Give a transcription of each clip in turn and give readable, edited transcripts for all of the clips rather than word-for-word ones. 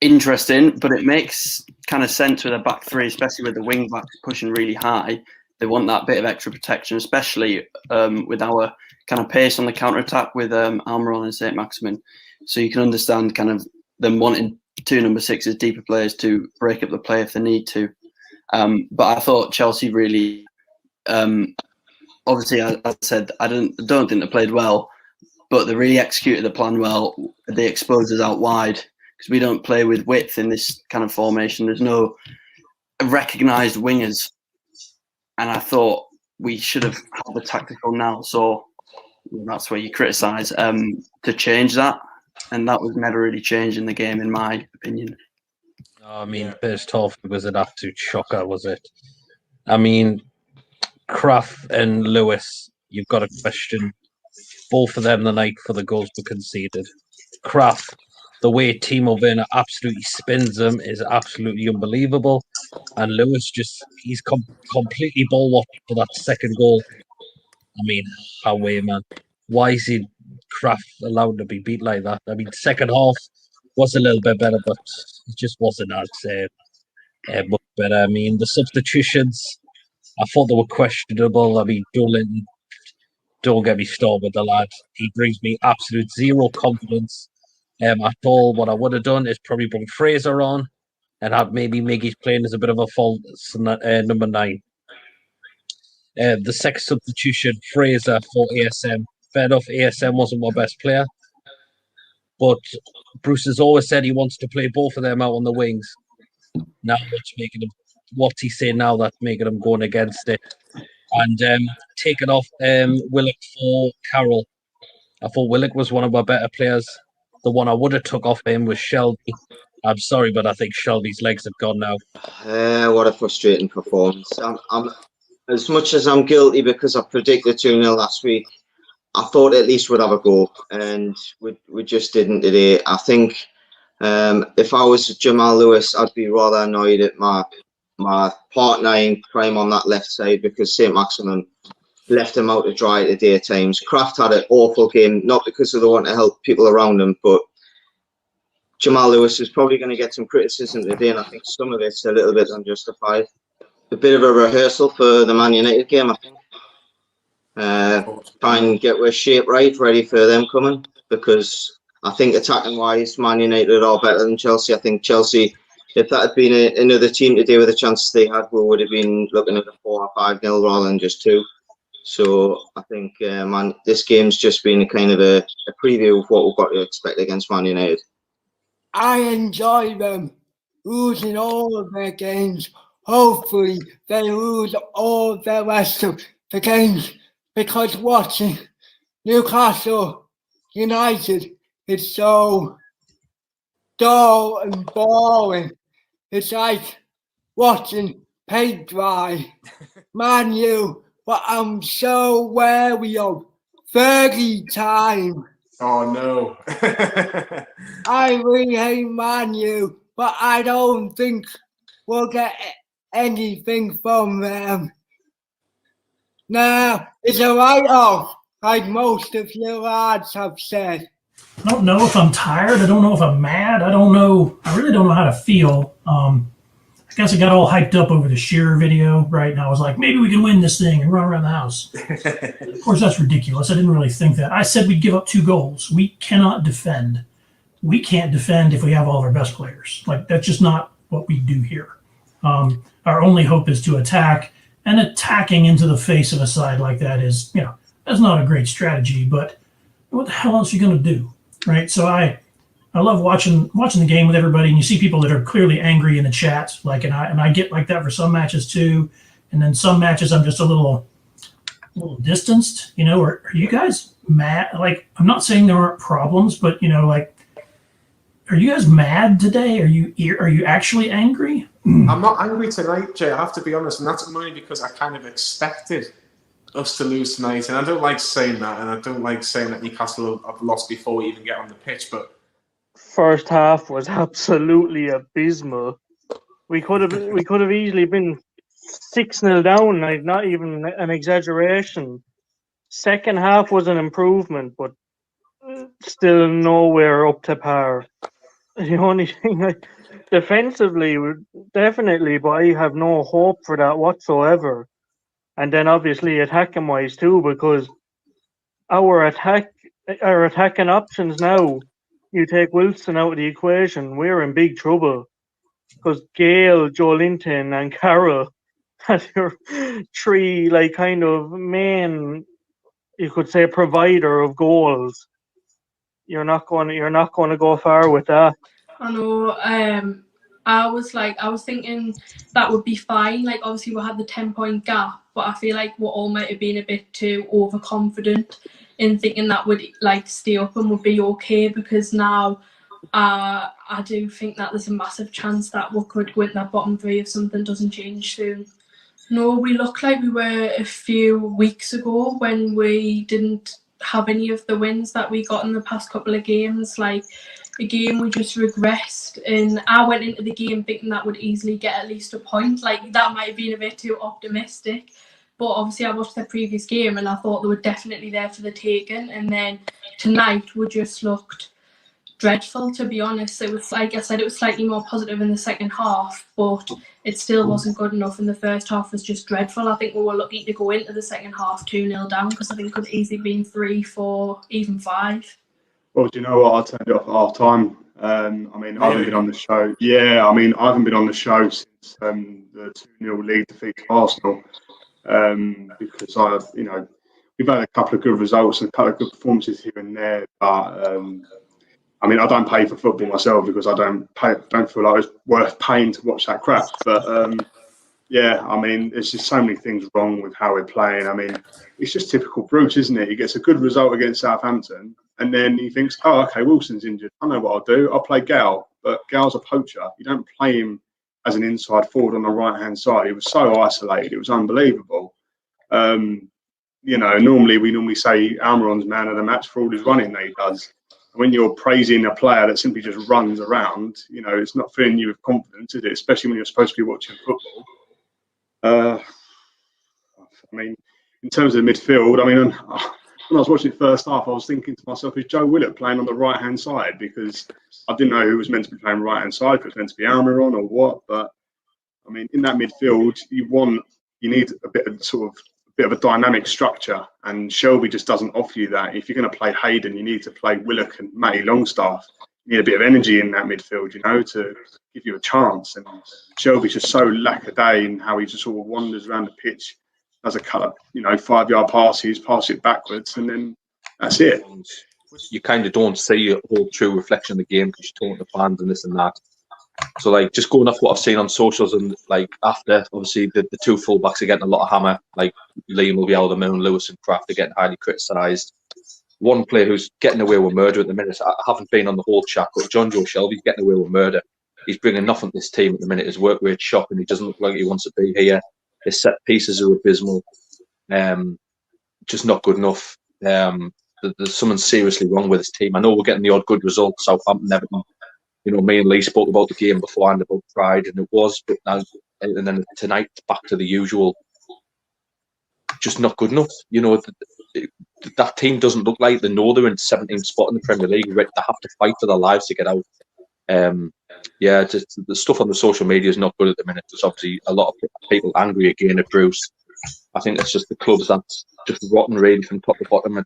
interesting, but it makes kind of sense with a back three, especially with the wing backs pushing really high. They want that bit of extra protection, especially with our kind of pace on the counter attack with Almiron and Saint-Maximin. So you can understand kind of them wanting two number sixes, deeper players to break up the play if they need to. But I thought Chelsea really, obviously, as I said, I don't think they played well, but they really executed the plan well. They exposed us out wide because we don't play with width in this kind of formation. There's no recognised wingers. And I thought we should have had the tactical now. So that's where you criticise to change that. And that was never really changed in the game, in my opinion. I mean, first half was an absolute shocker, was it? I mean, Kraft and Lewis, you've got to question both of them the night for the goals were conceded. Kraft, the way Timo Werner absolutely spins them is absolutely unbelievable. And Lewis he's completely ball watched for that second goal. I mean, how way, man. Why is he Kraft allowed to be beat like that? I mean, second half was a little bit better, but it just wasn't as much better. I mean, the substitutions, I thought they were questionable. I mean, Dolan, don't get me started with the lad. He brings me absolute zero confidence at all. What I would have done is probably bring Fraser on and had maybe Miggy's playing as a bit of a false number 9. The second substitution, Fraser for ASM. Fair enough, ASM wasn't my best player. But Bruce has always said he wants to play both of them out on the wings. Now what's he saying now that's making him going against it? And taking off Willock for Carroll. I thought Willock was one of my better players. The one I would have took off him was Shelby. I'm sorry, but I think Shelby's legs have gone now. What a frustrating performance. I'm as much as I'm guilty because I predicted 2-0 last week, I thought at least we'd have a go, and we just didn't today. I think if I was Jamal Lewis, I'd be rather annoyed at my partner in crime on that left side because Saint-Maximin left him out to dry today at times. Kraft had an awful game, not because of the want to help people around him, but Jamal Lewis is probably going to get some criticism today, and I think some of it's a little bit unjustified. A bit of a rehearsal for the Man United game, I think. Try and get our shape right, ready for them coming, because I think attacking wise, Man United are better than Chelsea. I think Chelsea, if that had been another team today with the chances they had, we would have been looking at a 4 or 5-0 rather than just 2. So I think this game's just been a kind of a preview of what we've got to expect against Man United. I enjoy them losing all of their games. Hopefully they lose all the rest of the games, because watching Newcastle United is so dull and boring. It's like watching paint dry. Man U, but I'm so wary of 30 time. Oh no. I really hate Man U, but I don't think we'll get anything from them. Nah, it's a write-off, like most of you lads have said. I don't know if I'm tired. I don't know if I'm mad. I don't know. I really don't know how to feel. I guess I got all hyped up over the Shearer video, right? And I was like, maybe we can win this thing and run around the house. Of course, that's ridiculous. I didn't really think that. I said we'd give up 2 goals. We cannot defend. We can't defend if we have all of our best players. Like, that's just not what we do here. Our only hope is to attack, and attacking into the face of a side like that is, that's not a great strategy, but what the hell else are you going to do, right? So I love watching the game with everybody, and you see people that are clearly angry in the chat, like, and I get like that for some matches too, and then some matches I'm just a little distanced, or are you guys mad? Like, I'm not saying there aren't problems, but like, are you guys mad today? Are you actually angry? I'm not angry tonight, Jay. I have to be honest, and that's only because I kind of expected us to lose tonight, and I don't like saying that, and I don't like saying that Newcastle have lost before we even get on the pitch. But first half was absolutely abysmal. We could have easily been 6-0 down, like not even an exaggeration. Second half was an improvement, but still nowhere up to par. The only thing, defensively, definitely, but I have no hope for that whatsoever. And then obviously attacking wise too, because our attacking options now, you take Wilson out of the equation, we're in big trouble. Because Gale, Joe Linton, and Carroll as your three, like, kind of main, you could say, provider of goals. You're not going to go far with that. I know. I was thinking that would be fine. Like, obviously we had the 10-point gap, but I feel like we all might have been a bit too overconfident in thinking that would like stay up and would be okay, because now I do think that there's a massive chance that we could go into that bottom three if something doesn't change soon. No, we look like we were a few weeks ago when we didn't have any of the wins that we got in the past couple of games. Like, again, we just regressed, and I went into the game thinking that would easily get at least a point. Like, that might have been a bit too optimistic, but obviously I watched the previous game and I thought they were definitely there for the taking. And then tonight we just looked dreadful, to be honest. It was, like I said, it was slightly more positive in the second half, but it still wasn't good enough. In the first half was just dreadful. I think we were lucky to go into the second half 2-0 down, because I think it could have easily been 3, 4, even 5. Well, do you know what? I turned it off at half time. I mean, I haven't been on the show. Yeah, I mean, I haven't been on the show since the 2-0 league defeat to Arsenal, because we've had a couple of good results and a couple of good performances here and there, but I mean, I don't pay for football myself because I don't feel like it's worth paying to watch that crap. But yeah, I mean, there's just so many things wrong with how we're playing. I mean, it's just typical Bruce, isn't it? He gets a good result against Southampton, and then he thinks, oh, okay, Wilson's injured. I know what I'll do. I'll play Gal. But Gal's a poacher. You don't play him as an inside forward on the right-hand side. He was so isolated. It was unbelievable. Normally we say Almiron's man of the match for all his running that he does. When you're praising a player that simply just runs around, it's not filling you with confidence, is it? Especially when you're supposed to be watching football. I mean, in terms of the midfield, I mean, when I was watching the first half, I was thinking to myself, is Joe Willett playing on the right-hand side? Because I didn't know who was meant to be playing right-hand side, if it was meant to be Almiron or what. But, I mean, in that midfield, you need a bit of a dynamic structure, and Shelby just doesn't offer you that. If you're going to play Hayden, you need to play Willock and Matty Longstaff. You need a bit of energy in that midfield, to give you a chance. And Shelby's just so lack-a-day in how he just sort of wanders around the pitch, does a cut up, 5-yard passes, pass it backwards, and then that's it. You kind of don't see a whole true reflection of the game because you're talking to fans and this and that. So, like, just going off what I've seen on socials, and like after, obviously, the two fullbacks are getting a lot of hammer. Like, Liam will be out of the moon, Lewis and Kraft are getting highly criticised. One player who's getting away with murder at the minute, I haven't been on the whole chat, but John Joe Shelby's getting away with murder. He's bringing nothing to this team at the minute. His work rate's shocking. He doesn't look like he wants to be here. His set pieces are abysmal. Just not good enough. There's something seriously wrong with his team. I know we're getting the odd good result, Southampton, Everton. Me and Lee spoke about the game beforehand, about pride, and it was, but now, and then tonight, back to the usual. Just not good enough. That team doesn't look like they know they're in 17th spot in the Premier League. They have to fight for their lives to get out. Just the stuff on the social media is not good at the minute. There's obviously a lot of people angry again at Bruce. I think it's just the clubs that's just rotten, really, from top to bottom.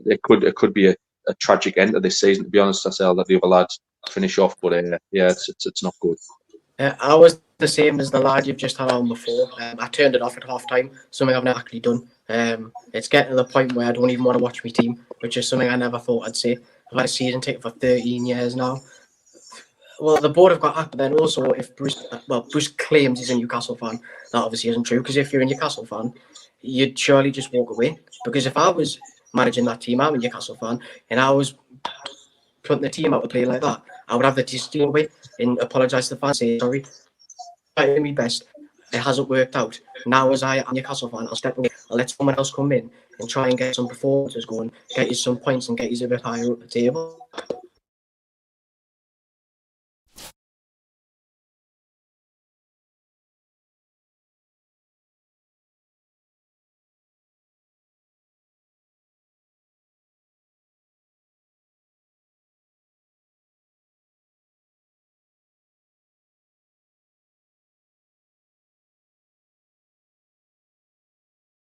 It could be a tragic end to this season, to be honest. I say I'll let the other lads finish off, but it's not good. I was the same as the lad you've just had on before. I turned it off at half time, something I've not actually done. It's getting to the point where I don't even want to watch my team, which is something I never thought I'd say. I've had a season ticket for 13 years now. Well, the board have got hacked, but then also if Bruce claims he's a Newcastle fan, that obviously isn't true, because if you're a Newcastle fan, you'd surely just walk away. Because if I was managing that team, I'm a Newcastle fan, and I was putting the team out to play like that, I would have the team away and apologise to the fans, say sorry. I did my best. It hasn't worked out. Now, as I'm a Newcastle fan, I'll step away. I'll let someone else come in and try and get some performances going, get you some points and get you a bit higher up the table.